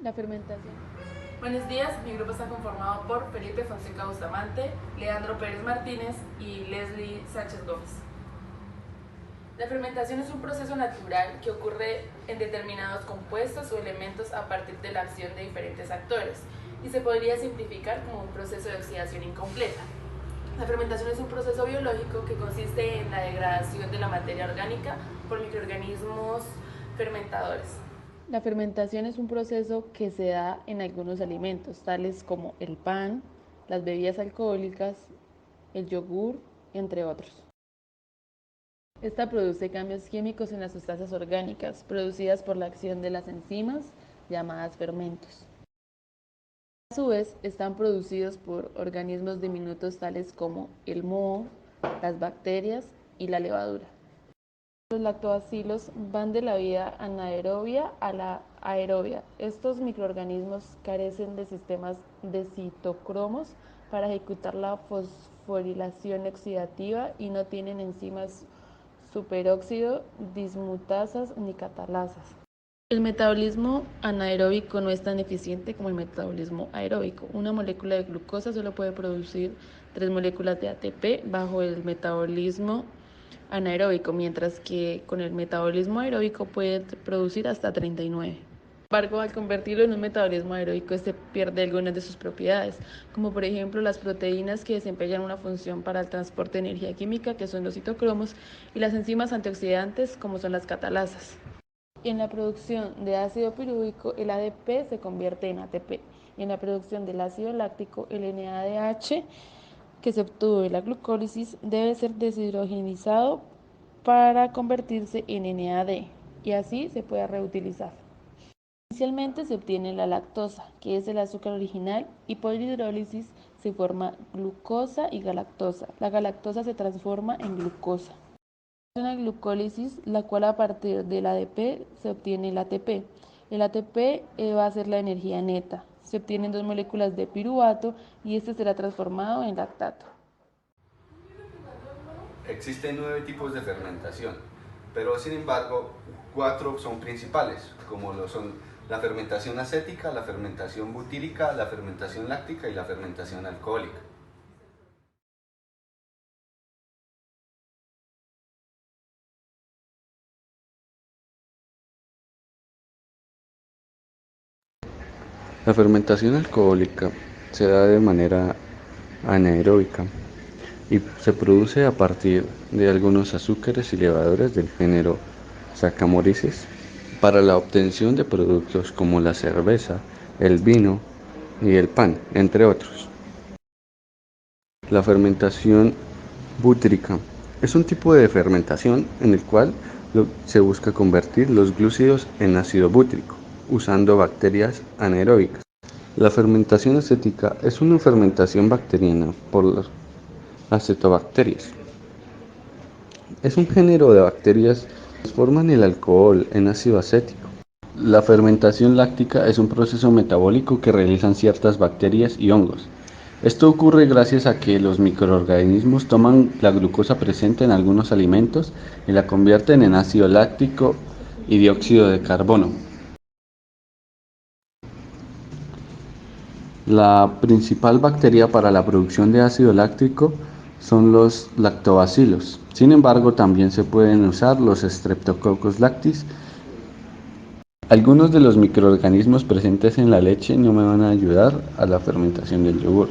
La fermentación. Buenos días, mi grupo está conformado por Felipe Fonseca Bustamante, Leandro Pérez Martínez y Leslie Sánchez Gómez. La fermentación es un proceso natural que ocurre en determinados compuestos o elementos a partir de la acción de diferentes actores y se podría simplificar como un proceso de oxidación incompleta. La fermentación es un proceso biológico que consiste en la degradación de la materia orgánica por microorganismos fermentadores. La fermentación es un proceso que se da en algunos alimentos, tales como el pan, las bebidas alcohólicas, el yogur, entre otros. Esta produce cambios químicos en las sustancias orgánicas, producidas por la acción de las enzimas, llamadas fermentos. A su vez, están producidos por organismos diminutos tales como el moho, las bacterias y la levadura. Los lactobacilos van de la vida anaerobia a la aerobia. Estos microorganismos carecen de sistemas de citocromos para ejecutar la fosforilación oxidativa y no tienen enzimas superóxido, dismutasas ni catalasas. El metabolismo anaeróbico no es tan eficiente como el metabolismo aeróbico. Una molécula de glucosa solo puede producir 3 moléculas de ATP bajo el metabolismo anaeróbico, mientras que con el metabolismo aeróbico puede producir hasta 39. Sin embargo, al convertirlo en un metabolismo aeróbico, este pierde algunas de sus propiedades, como por ejemplo las proteínas que desempeñan una función para el transporte de energía química, que son los citocromos, y las enzimas antioxidantes, como son las catalasas. En la producción de ácido pirúvico, el ADP se convierte en ATP. En la producción del ácido láctico, el NADH que se obtuvo de la glucólisis debe ser deshidrogenizado para convertirse en NAD y así se puede reutilizar. Inicialmente se obtiene la lactosa, que es el azúcar original, y por hidrólisis se forma glucosa y galactosa. La galactosa se transforma en glucosa. Es una glucólisis, la cual a partir del ADP se obtiene el ATP. El ATP va a ser la energía neta. Se obtienen 2 moléculas de piruvato y este será transformado en lactato. Existen 9 tipos de fermentación, pero sin embargo 4 son principales, como lo son la fermentación acética, la fermentación butírica, la fermentación láctica y la fermentación alcohólica. La fermentación alcohólica se da de manera anaeróbica y se produce a partir de algunos azúcares y levaduras del género Saccharomyces para la obtención de productos como la cerveza, el vino y el pan, entre otros. La fermentación butírica es un tipo de fermentación en el cual se busca convertir los glúcidos en ácido bútrico usando bacterias anaeróbicas. La fermentación acética es una fermentación bacteriana por las acetobacterias. Es un género de bacterias que transforman el alcohol en ácido acético. La fermentación láctica es un proceso metabólico que realizan ciertas bacterias y hongos. Esto ocurre gracias a que los microorganismos toman la glucosa presente en algunos alimentos y la convierten en ácido láctico y dióxido de carbono. La principal bacteria para la producción de ácido láctico son los lactobacilos. Sin embargo, también se pueden usar los Streptococcus lactis. Algunos de los microorganismos presentes en la leche no me van a ayudar a la fermentación del yogur.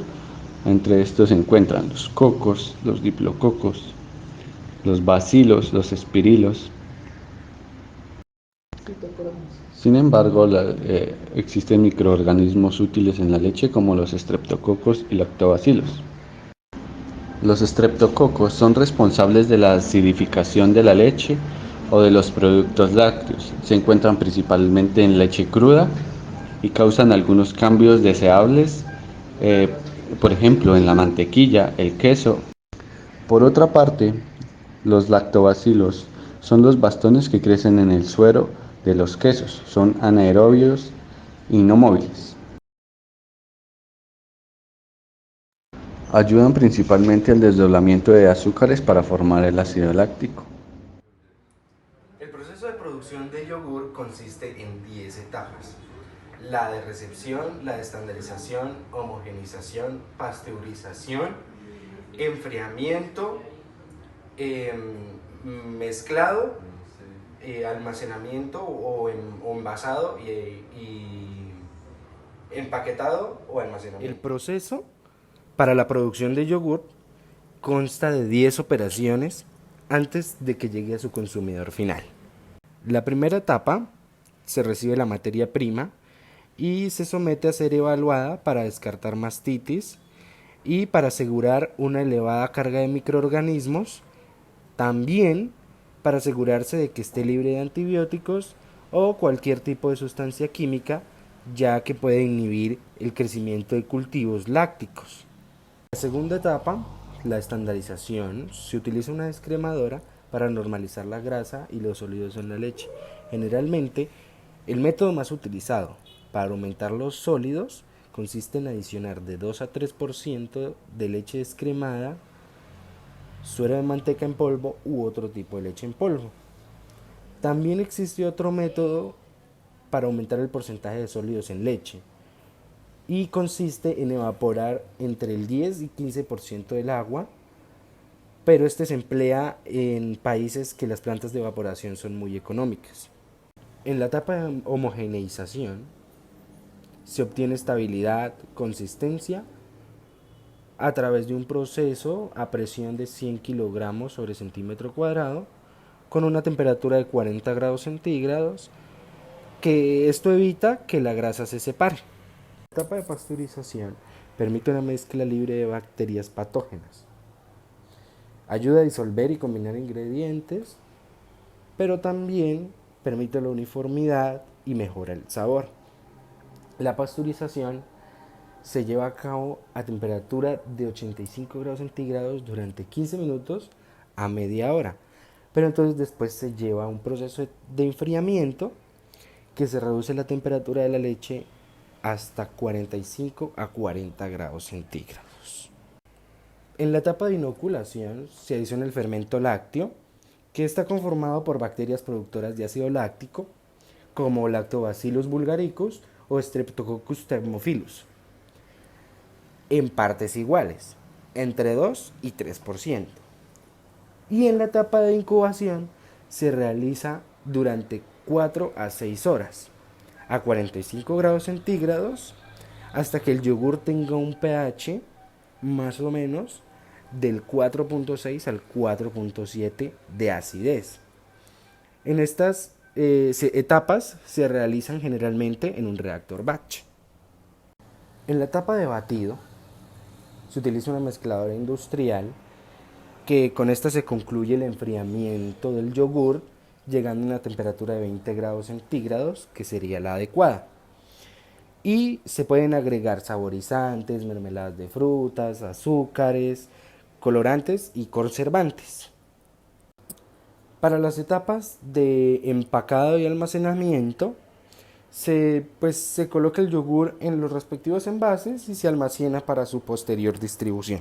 Entre estos se encuentran los cocos, los diplococos, los bacilos, los espirilos. Sin embargo, existen microorganismos útiles en la leche como los estreptococos y lactobacilos. Los estreptococos son responsables de la acidificación de la leche o de los productos lácteos. Se encuentran principalmente en leche cruda y causan algunos cambios deseables, por ejemplo, en la mantequilla, el queso. Por otra parte, los lactobacilos son los bastones que crecen en el suero de los quesos. Son anaerobios y no móviles. Ayudan principalmente al desdoblamiento de azúcares para formar el ácido láctico. El proceso de producción de yogur consiste en 10 etapas. la de recepción, la de estandarización, homogeneización, pasteurización, enfriamiento, mezclado, almacenamiento o envasado y empaquetado o almacenamiento. El proceso para la producción de yogur consta de 10 operaciones antes de que llegue a su consumidor final. La primera etapa se recibe la materia prima y se somete a ser evaluada para descartar mastitis y para asegurar una elevada carga de microorganismos, también para asegurarse de que esté libre de antibióticos o cualquier tipo de sustancia química, ya que puede inhibir el crecimiento de cultivos lácticos. La segunda etapa, la estandarización, se utiliza una descremadora para normalizar la grasa y los sólidos en la leche. Generalmente, el método más utilizado para aumentar los sólidos consiste en adicionar de 2 a 3% de leche descremada, suero de manteca en polvo u otro tipo de leche en polvo. También existe otro método para aumentar el porcentaje de sólidos en leche y consiste en evaporar entre el 10 y 15% del agua, pero este se emplea en países que las plantas de evaporación son muy económicas. En la etapa de homogeneización se obtiene estabilidad, consistencia a través de un proceso a presión de 100 kilogramos sobre centímetro cuadrado con una temperatura de 40 grados centígrados, que esto evita que la grasa se separe. La etapa de pasteurización permite una mezcla libre de bacterias patógenas. Ayuda a disolver y combinar ingredientes, pero también permite la uniformidad y mejora el sabor. La pasteurización se lleva a cabo a temperatura de 85 grados centígrados durante 15 minutos a media hora, pero entonces después se lleva a un proceso de enfriamiento que se reduce la temperatura de la leche hasta 45 a 40 grados centígrados. En la etapa de inoculación se adiciona el fermento lácteo, que está conformado por bacterias productoras de ácido láctico, como Lactobacillus bulgaricus o Streptococcus thermophilus, en partes iguales, entre 2 y 3%. Y en la etapa de incubación se realiza durante 4 a 6 horas, a 45 grados centígrados, hasta que el yogur tenga un pH más o menos del 4.6 al 4.7 de acidez. En estas etapas se realizan generalmente en un reactor batch. En la etapa de batido se utiliza una mezcladora industrial que con esta se concluye el enfriamiento del yogur llegando a una temperatura de 20 grados centígrados, que sería la adecuada. Y se pueden agregar saborizantes, mermeladas de frutas, azúcares, colorantes y conservantes. Para las etapas de empacado y almacenamiento, se coloca el yogur en los respectivos envases y se almacena para su posterior distribución.